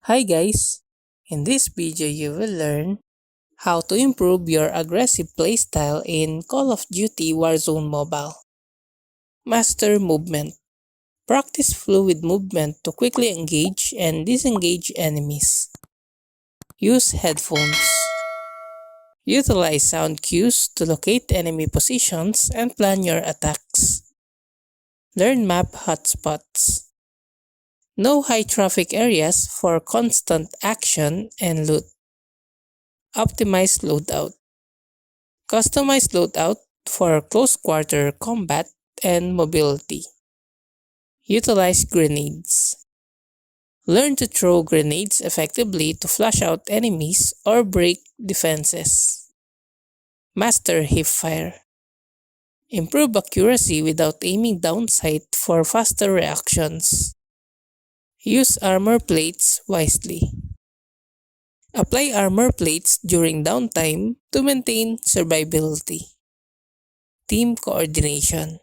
Hi guys! In this video you will learn how to improve your aggressive playstyle in Call of Duty Warzone Mobile. Master movement. Practice fluid movement to quickly engage and disengage enemies. Use headphones. Utilize sound cues to locate enemy positions and plan your attacks. Learn map hotspots. Know high traffic areas for constant action and loot. Optimize loadout. Customize loadout for close quarter combat and mobility. Utilize grenades. Learn to throw grenades effectively to flush out enemies or break defenses. Master hipfire. Improve accuracy without aiming down sight for faster reactions. Use armor plates wisely. Apply armor plates during downtime to maintain survivability. Team coordination.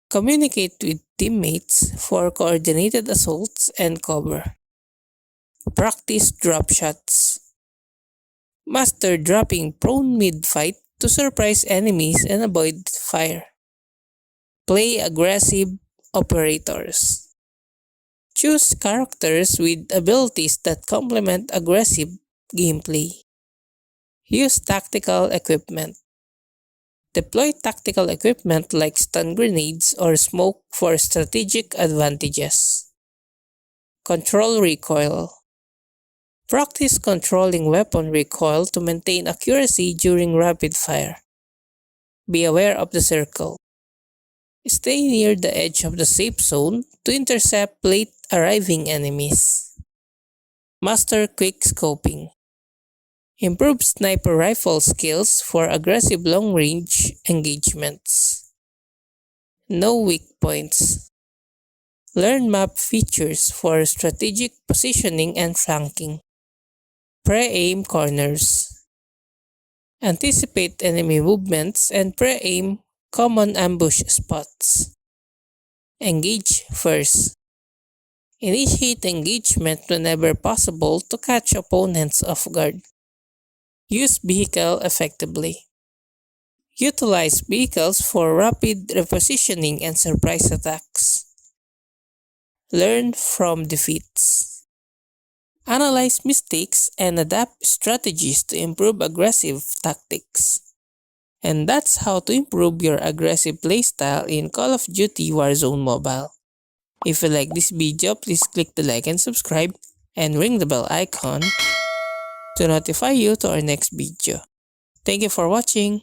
Communicate with teammates for coordinated assaults and cover. Practice drop shots. Master dropping prone mid-fight to surprise enemies and avoid fire. Play aggressive operators. Choose characters with abilities that complement aggressive gameplay. Use tactical equipment. Deploy tactical equipment like stun grenades or smoke for strategic advantages. Control recoil. Practice controlling weapon recoil to maintain accuracy during rapid fire. Be aware of the circle. Stay near the edge of the safe zone to intercept late arriving enemies. Master quick scoping. Improve sniper rifle skills for aggressive long-range engagements. Know weak points. Learn map features for strategic positioning and flanking. Pre-aim corners. Anticipate enemy movements and pre-aim common ambush spots. Engage first. Initiate engagement whenever possible to catch opponents off guard. Use vehicle effectively. Utilize vehicles for rapid repositioning and surprise attacks. Learn from defeats. Analyze mistakes and adapt strategies to improve aggressive tactics. And that's how to improve your aggressive playstyle in Call of Duty Warzone Mobile. If you like this video, please click the like and subscribe and ring the bell icon to notify you to our next video. Thank you for watching.